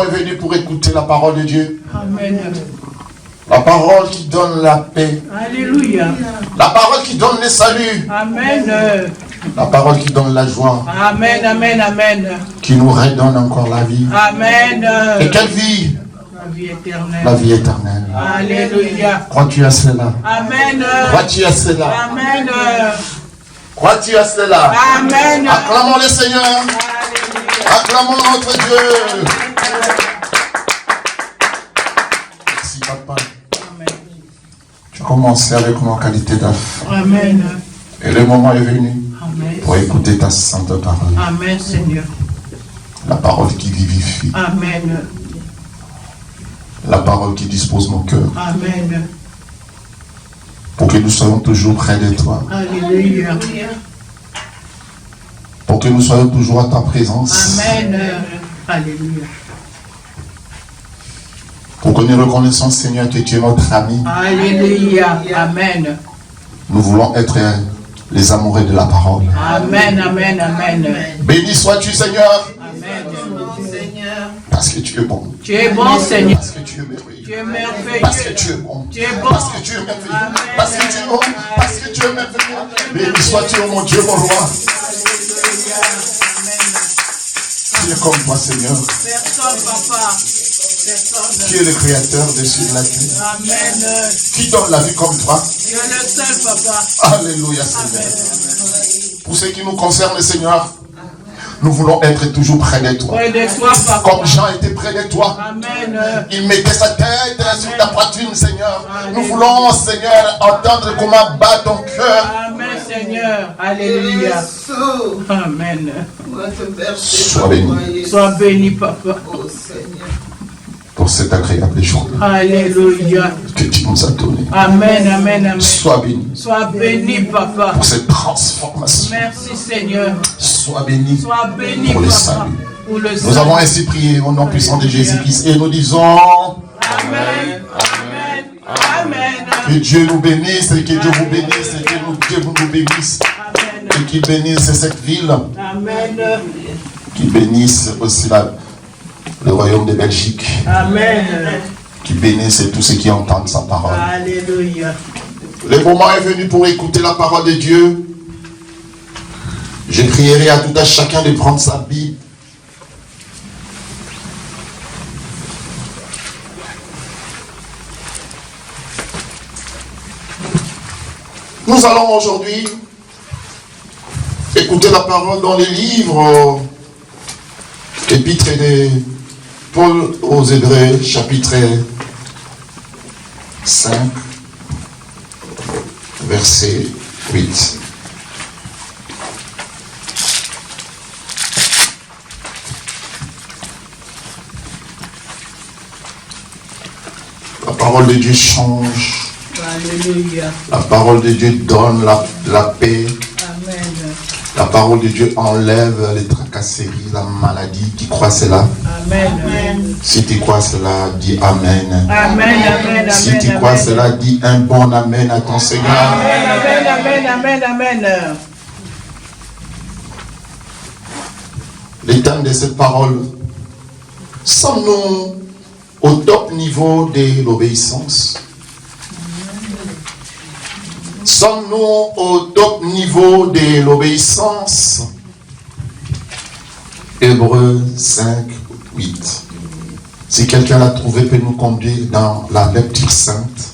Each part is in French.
est venu pour écouter la parole de Dieu. Amen. La parole qui donne la paix. Alléluia. La parole qui donne le salut. Amen. La parole qui donne la joie. Amen, amen, amen. Qui nous redonne encore la vie. Amen. Et quelle vie? La vie éternelle. La vie éternelle. Alléluia. Crois-tu à cela? Amen. Crois-tu à cela? Amen. Crois-tu à cela? Amen. Acclamons le Seigneur. Alléluia. Acclamons notre Dieu. Merci papa. Amen. Tu as commencé avec moi en qualité d'enfant. Amen. Et le moment est venu Amen. pour écouter ta sainte parole. Amen, Seigneur. La parole qui vivifie. Amen. La parole qui dispose mon cœur. Amen. Pour que nous soyons toujours près de toi. Alléluia. Pour que nous soyons toujours à ta présence. Amen. Alléluia. Pour que nous reconnaissons, Seigneur, que tu es notre ami. Alléluia. Amen. Nous voulons être les amoureux de la parole. Amen, amen, amen. Béni sois-tu, Seigneur. Amen. Parce que tu es bon. Tu es bon, Seigneur. Parce que tu es merveilleux. Tu es merveilleux. Parce que tu es bon. Tu es bon. Parce que tu es merveilleux. Amen. Parce que tu es bon. Parce que tu es merveilleux. Béni sois-tu, oh mon Dieu, mon roi. Qui est comme toi, Seigneur? Personne, papa. Personne. Qui est le créateur des cieux et de la terre? Amen. Qui donne la vie comme toi? Tu es le seul, papa. Alléluia, Seigneur. Pour ce qui nous concerne, Seigneur, nous voulons être toujours près de toi. Près de toi, papa. Comme Jean était près de toi. Amen. Il mettait sa tête sur ta poitrine, Seigneur. Nous voulons, Seigneur, entendre comment bat ton cœur. Amen, Seigneur. Alléluia. Amen. Sois béni Sois béni, papa. pour cet agréable jour Alléluia. que tu nous as donné. Amen, amen, amen. Sois béni Sois béni, papa. pour cette transformation. Merci, Seigneur. Sois béni Sois béni, pour le papa. salut. Pour le Nous salut. avons ainsi prié au nom puissant de Jésus-Christ et nous disons Amen. Amen. Amen. que Dieu nous bénisse et que Dieu vous bénisse et que Dieu nous bénisse Amen. et qu'il bénisse cette ville, Amen. qu'il bénisse aussi le royaume de Belgique, Amen. qu'il bénisse tous ceux qui entendent sa parole. Alléluia. Le moment est venu pour écouter la parole de Dieu. Je prierai à tout à chacun de prendre sa Bible. Nous allons aujourd'hui écouter la parole dans les livres épîtres de Paul aux Hébreux, chapitre 5, verset 8. La parole de Dieu change. Alléluia. La parole de Dieu donne la paix. Amen. La parole de Dieu enlève les tracasseries, la maladie. Qui croit cela? Amen. Si tu crois cela, dis Amen. Amen. Amen. Si tu crois cela, dis un bon Amen à ton Seigneur. Amen. Amen. Amen. Amen. Amen. Le thème de cette parole, sommes-nous au top niveau de l'obéissance? Sommes-nous au top niveau de l'obéissance? Hébreux 5, 8. Si quelqu'un l'a trouvé, peut nous conduire dans la lecture sainte.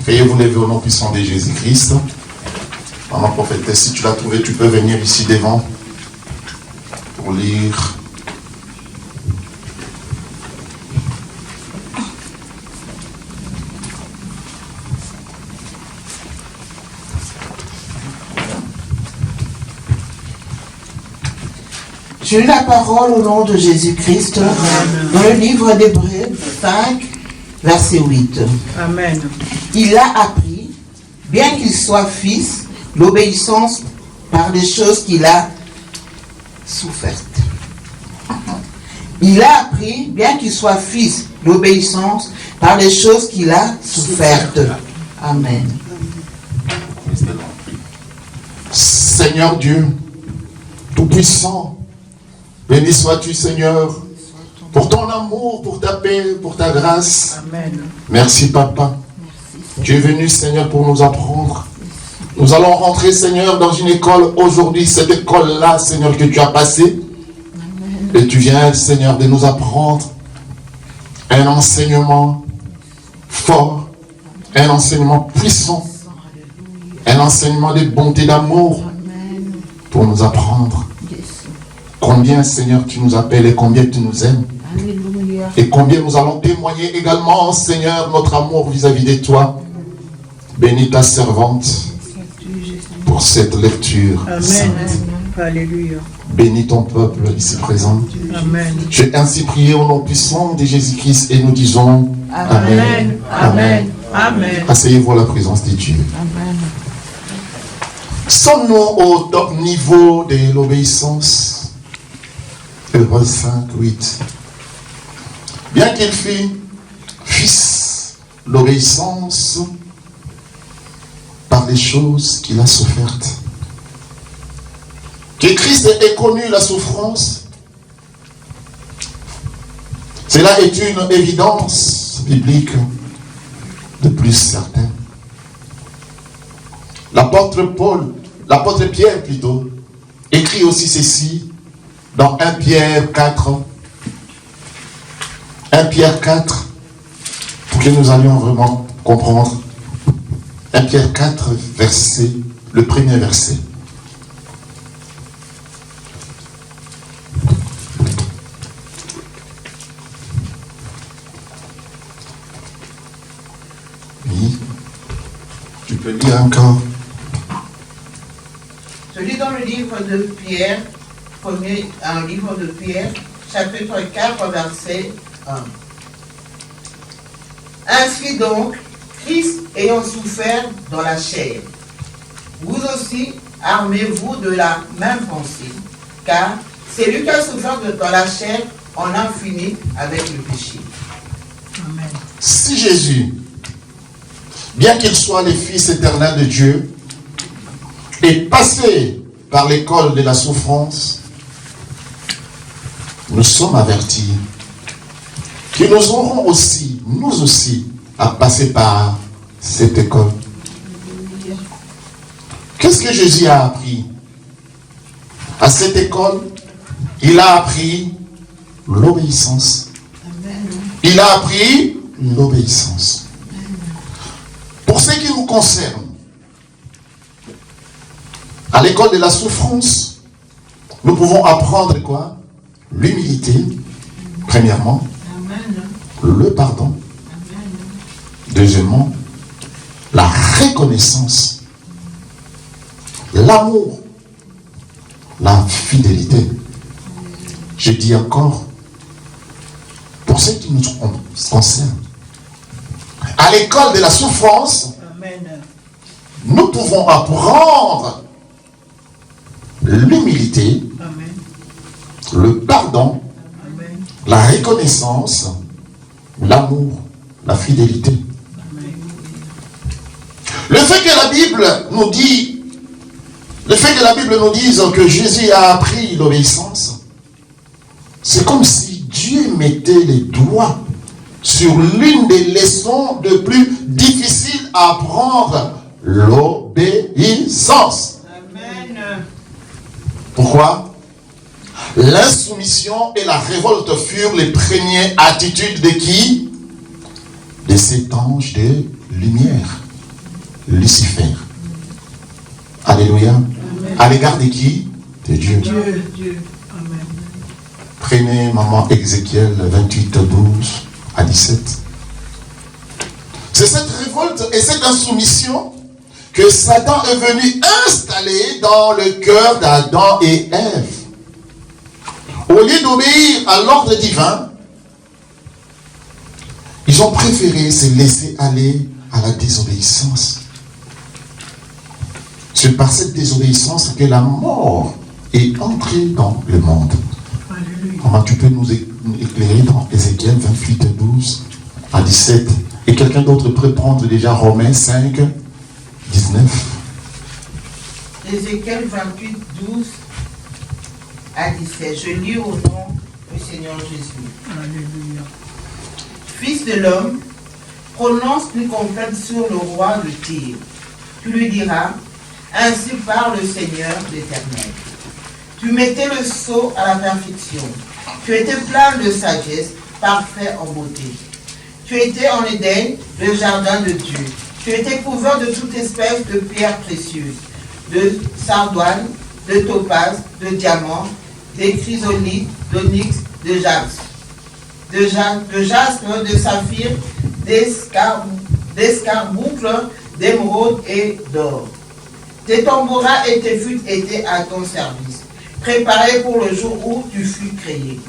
Veuillez vous lever au nom puissant de Jésus-Christ. Maman prophétesse, si tu l'as trouvé, tu peux venir ici devant pour lire. Je lis la parole au nom de Jésus-Christ dans le livre d'Hébreux 5, verset 8. Amen. Il a appris, bien qu'il soit fils, l'obéissance par les choses qu'il a souffertes. Il a appris, bien qu'il soit fils, l'obéissance par les choses qu'il a souffertes. Amen. Seigneur Dieu, Tout-Puissant, béni sois-tu, Seigneur, pour ton amour, pour ta paix, pour ta grâce. Amen. Merci, Papa. Tu es venu, Seigneur, pour nous apprendre. Nous allons rentrer, Seigneur, dans une école aujourd'hui, cette école-là, Seigneur, que tu as passée. Et tu viens, Seigneur, de nous apprendre un enseignement fort, un enseignement puissant, un enseignement de bonté, d'amour, pour nous apprendre combien, Seigneur, tu nous appelles et combien tu nous aimes. Et combien nous allons témoigner également, Seigneur, notre amour vis-à-vis de toi. Bénis ta servante pour cette lecture Amen. sainte. Alléluia. Bénis ton peuple ici présent. Amen. J'ai ainsi prié au nom puissant de Jésus-Christ et nous disons Amen. Amen. Amen. Asseyez-vous à la présence de Dieu. Amen. Sommes-nous au top niveau de l'obéissance? Hébreux 5, 8. Bien qu'il fisse l'obéissance par les choses qu'il a souffertes. Que Christ ait connu la souffrance, cela est une évidence biblique de plus certaine. L'apôtre Pierre plutôt, écrit aussi ceci dans 1 Pierre 4. 1 Pierre 4, pour que nous allions vraiment comprendre. 1 Pierre 4, le premier verset. Oui. Tu peux lire encore. Je lis dans le livre de Pierre, un livre de Pierre, chapitre 4, verset 1. Ainsi donc, Christ ayant souffert dans la chair, vous aussi armez-vous de la même pensée, car c'est lui qui a souffert dans la chair en a fini avec le péché. Amen. Si Jésus, bien qu'il soit le Fils éternel de Dieu, est passé par l'école de la souffrance, nous sommes avertis que nous aurons aussi, nous aussi, à passer par cette école. Qu'est-ce que Jésus a appris? À cette école, il a appris l'obéissance. Il a appris l'obéissance. Pour ce qui nous concerne, à l'école de la souffrance, nous pouvons apprendre quoi? L'humilité, premièrement. Le pardon. Deuxièmement, la reconnaissance. L'amour. La fidélité. Je dis encore, pour ce qui nous concerne, à l'école de la souffrance, Amen. nous pouvons apprendre l'humilité, Amen. le pardon, Amen. la reconnaissance, l'amour, la fidélité. Amen. Le fait que la Bible nous dise que Jésus a appris l'obéissance, c'est comme si Dieu mettait les doigts sur l'une des leçons de plus difficiles à apprendre, l'obéissance. Amen. Pourquoi? L'insoumission et la révolte furent les premières attitudes de qui? De cet ange de lumière, Lucifer. Alléluia. Amen. À l'égard de qui? De Dieu. Dieu. Amen. Prenez maman Ézéchiel 28, 12 à 17. C'est cette révolte et cette insoumission que Satan est venu installer dans le cœur d'Adam et Ève. Au lieu d'obéir à l'ordre divin, ils ont préféré se laisser aller à la désobéissance. C'est par cette désobéissance que la mort est entrée dans le monde. Alléluia. Comment tu peux nous éclairer dans Ézéchiel 28, 12 à 17? Et quelqu'un d'autre peut prendre déjà Romains 5, 19. Ézéchiel 28, 12 à 17. Je lis au nom du Seigneur Jésus. Alléluia. Fils de l'homme, prononce une complainte sur le roi de Tyr. Tu lui diras, ainsi parle le Seigneur l'Éternel. Tu mettais le sceau à la perfection. Tu étais plein de sagesse, parfait en beauté. Tu étais en Éden, le jardin de Dieu. Tu étais couvert de toute espèce de pierres précieuses, de sardoine, de topaz, de diamants, des chrysolites, d'onyx, de jaspe, de saphir, d'escarboucle, d'émeraude et d'or. Tes tambourins et tes flûtes étaient à ton service, préparés pour le jour où tu fus créé.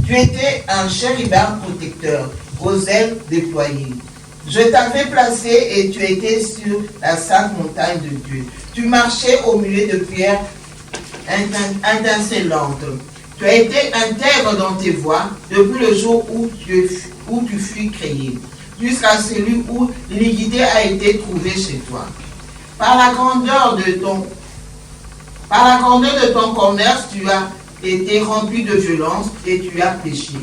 Tu étais un chérubin protecteur, aux ailes déployées. Je t'avais placé et tu étais sur la sainte montagne de Dieu. Tu marchais au milieu de pierres étincelantes. Tu as été intègre dans tes voies depuis le jour où tu fus créé, jusqu'à celui où l'iniquité a été trouvée chez toi. Par la grandeur de ton commerce, tu as été rempli de violence et tu as péché.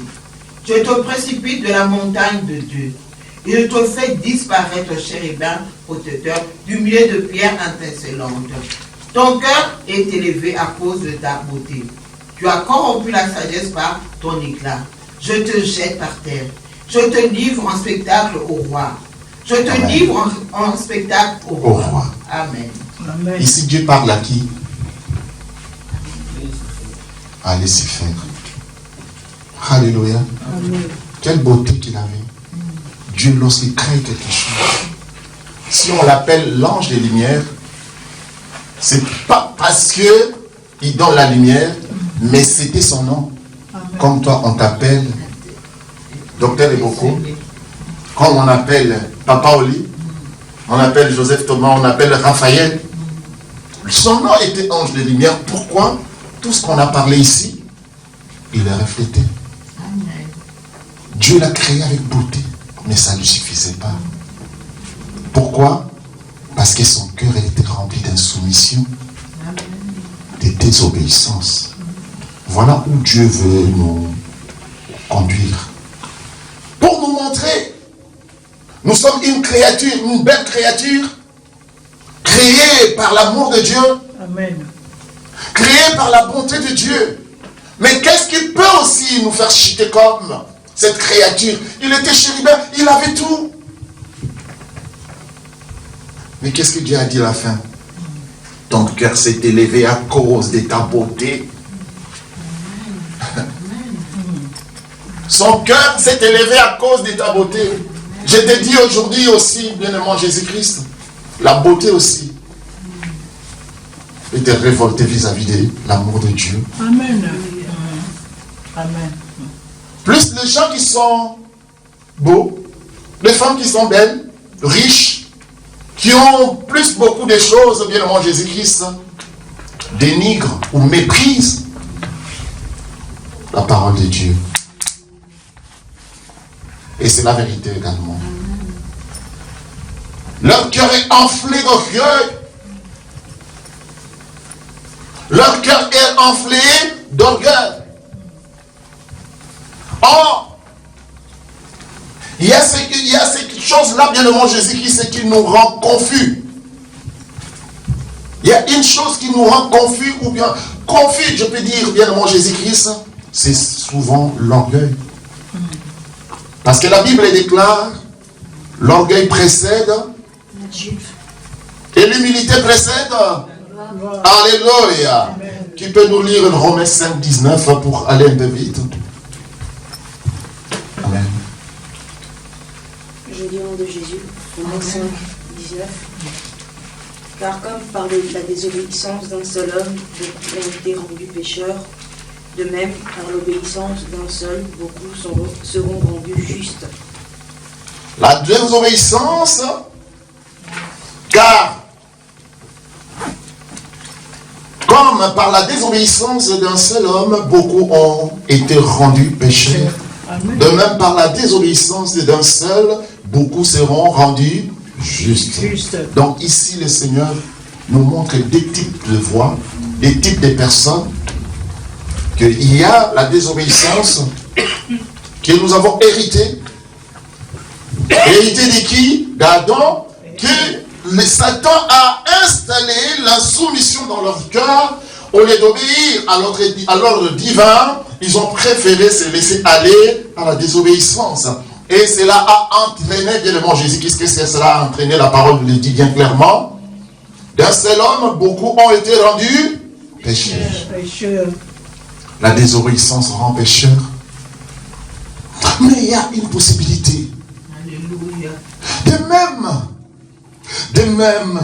Je te précipite de la montagne de Dieu. Et je te fais disparaître, chérubin protecteur, du milieu de pierres étincelantes. Ton cœur est élevé à cause de ta beauté. Tu as corrompu la sagesse par ton éclat. Je te jette par terre. Je te livre en spectacle au roi. Je te Amen. livre en spectacle au Au roi. roi. Amen. Amen. Ici, Dieu parle à qui? À Lucifer. Alléluia. Amen. Quelle beauté qu'il avait. Dieu, lorsqu'il crée quelque chose, si on l'appelle l'ange des lumières, c'est pas parce que il donne la lumière, mais c'était son nom. Amen. Comme toi, on t'appelle Docteur Eboko, comme on appelle Papa Oli, on appelle Joseph Thomas, on appelle Raphaël. Son nom était ange de lumière. Pourquoi? Tout ce qu'on a parlé ici, il est reflété. Dieu l'a créé avec beauté, mais ça ne lui suffisait pas. Pourquoi? Parce que son cœur était rempli d'insoumission, de désobéissance. Voilà où Dieu veut nous conduire. Pour nous montrer, nous sommes une créature, une belle créature, créée par l'amour de Dieu, Amen. créée par la bonté de Dieu. Mais qu'est-ce qui peut aussi nous faire chuter comme cette créature? Il était chérubin, il avait tout. Mais qu'est-ce que Dieu a dit à la fin? Ton cœur s'est élevé à cause de ta beauté. Son cœur s'est élevé à cause de ta beauté. Je te dis aujourd'hui aussi, bien-aimé Jésus-Christ, la beauté aussi était révoltée vis-à-vis de l'amour de Dieu. Amen. Amen. Plus les gens qui sont beaux, les femmes qui sont belles, riches, qui ont plus beaucoup de choses, bien-aimé Jésus-Christ, dénigrent ou méprisent la parole de Dieu. Et c'est la vérité également. Leur cœur est enflé d'orgueil. Leur cœur est enflé d'orgueil. Or, il y a cette chose-là, bien aimé Jésus-Christ, qui nous rend confus. Il y a une chose qui nous rend confus, ou bien confus, je peux dire, bien aimé Jésus-Christ, c'est souvent l'orgueil. Parce que la Bible déclare, l'orgueil précède et l'humilité précède. Alléluia. Qui peut nous lire Romains 5, 19 pour aller un peu vite? Amen. Je dis au nom de Jésus, Romains 5, 19. Car comme par la désobéissance d'un seul homme, beaucoup ont été rendus pécheurs, de même, par l'obéissance d'un seul, beaucoup seront rendus justes. La désobéissance, car comme par la désobéissance d'un seul homme, beaucoup ont été rendus pécheurs. Amen. De même, par la désobéissance d'un seul, beaucoup seront rendus justes. Juste. Donc ici, le Seigneur nous montre des types de voix, des types de personnes, qu'il y a la désobéissance que nous avons héritée. Hérité de qui? D'Adam, que le Satan a installé la soumission dans leur cœur. Au lieu d'obéir à l'ordre divin, ils ont préféré se laisser aller à la désobéissance. Et cela a entraîné, bien le mot Jésus, qu'est-ce que cela a entraîné? La parole le dit bien clairement. D'un seul homme, beaucoup ont été rendus pécheurs. La désobéissance rend pécheur. Mais il y a une possibilité. Alléluia. De même,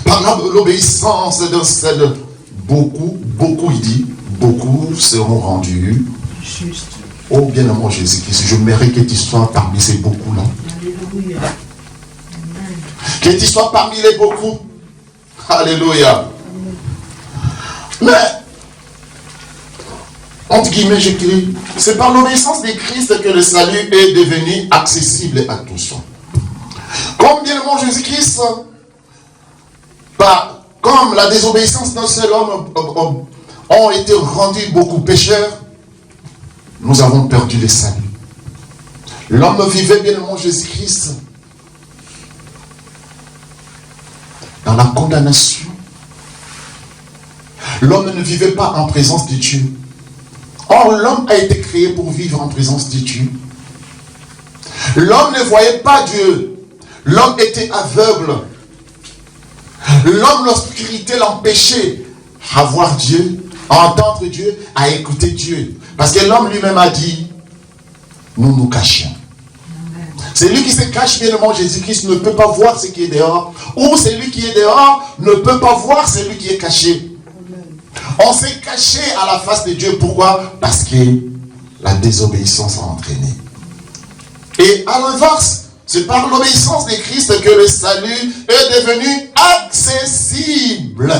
par l'obéissance d'un seul, beaucoup, il dit, beaucoup seront rendus. Juste. Oh bien-aimé Jésus-Christ, je mérite que tu sois parmi ces beaucoup-là. Alléluia. Que tu sois parmi les beaucoup. Alléluia. Mais, entre guillemets, j'écris, c'est par l'obéissance de Christ que le salut est devenu accessible à tous. Comme bien-aimé Jésus-Christ, comme la désobéissance d'un seul homme ont été rendus beaucoup pécheurs, nous avons perdu le salut. L'homme vivait bien-aimé Jésus-Christ dans la condamnation. L'homme ne vivait pas en présence de Dieu. Or, l'homme a été créé pour vivre en présence de Dieu. L'homme ne voyait pas Dieu. L'homme était aveugle. L'homme, l'obscurité l'empêchait à voir Dieu, à entendre Dieu, à écouter Dieu. Parce que l'homme lui-même a dit, nous nous cachions. C'est lui qui se cache, bien aimé Jésus-Christ ne peut pas voir ce qui est dehors. Ou celui qui est dehors ne peut pas voir celui qui est caché. On s'est caché à la face de Dieu. Pourquoi? Parce que la désobéissance a entraîné. Et à l'inverse, c'est par l'obéissance de Christ que le salut est devenu accessible.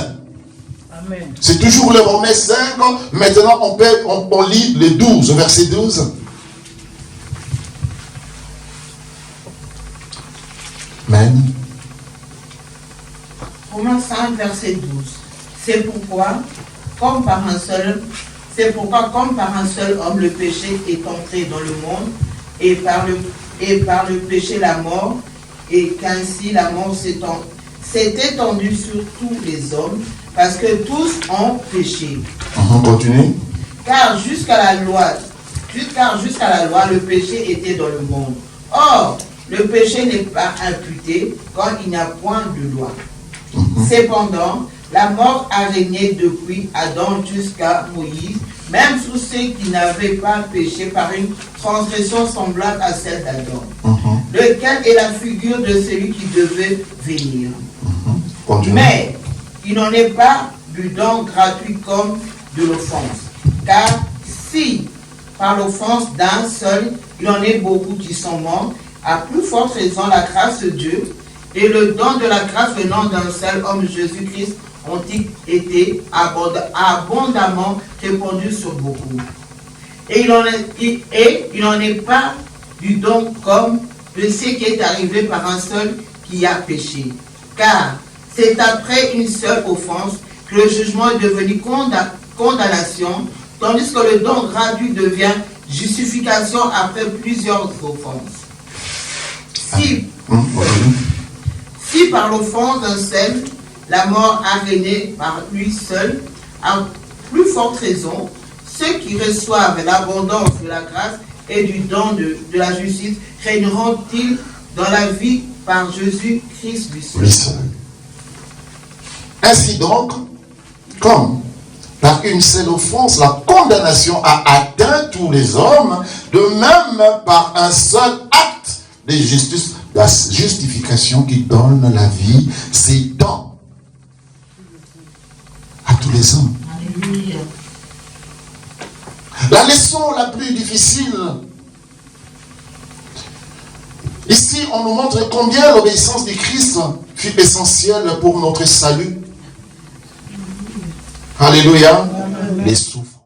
Amen. C'est toujours le Romains 5. Maintenant, on lit le 12, verset 12. Amen. Romains 5, verset 12. C'est pourquoi, comme par un seul homme, le péché est entré dans le monde, et par le péché la mort, et qu'ainsi la mort s'est étendue sur tous les hommes, parce que tous ont péché. On continue. Car jusqu'à la loi, le péché était dans le monde. Or, le péché n'est pas imputé quand il n'y a point de loi. Cependant, la mort a régné depuis Adam jusqu'à Moïse, même sur ceux qui n'avaient pas péché par une transgression semblable à celle d'Adam, lequel est la figure de celui qui devait venir. Mais il n'en est pas du don gratuit comme de l'offense. Car si, par l'offense d'un seul, il en est beaucoup qui sont morts, à plus forte raison la grâce de Dieu et le don de la grâce venant d'un seul homme, Jésus-Christ, ont été abondamment répandus sur beaucoup. Et il n'en est pas du don comme de ce qui est arrivé par un seul qui a péché. Car c'est après une seule offense que le jugement est devenu condamnation, tandis que le don gratuit devient justification après plusieurs offenses. Si par l'offense d'un seul, la mort a régné par lui seul, à plus forte raison, ceux qui reçoivent l'abondance de la grâce et du don de la justice régneront-ils dans la vie par Jésus-Christ lui seul. Ainsi donc, comme par une seule offense, la condamnation a atteint tous les hommes, de même par un seul acte de justice, la justification qui donne la vie, s'étend à tous les hommes. Alléluia. La leçon la plus difficile, ici on nous montre combien l'obéissance de Christ fut essentielle pour notre salut. Alléluia. Les souffrances.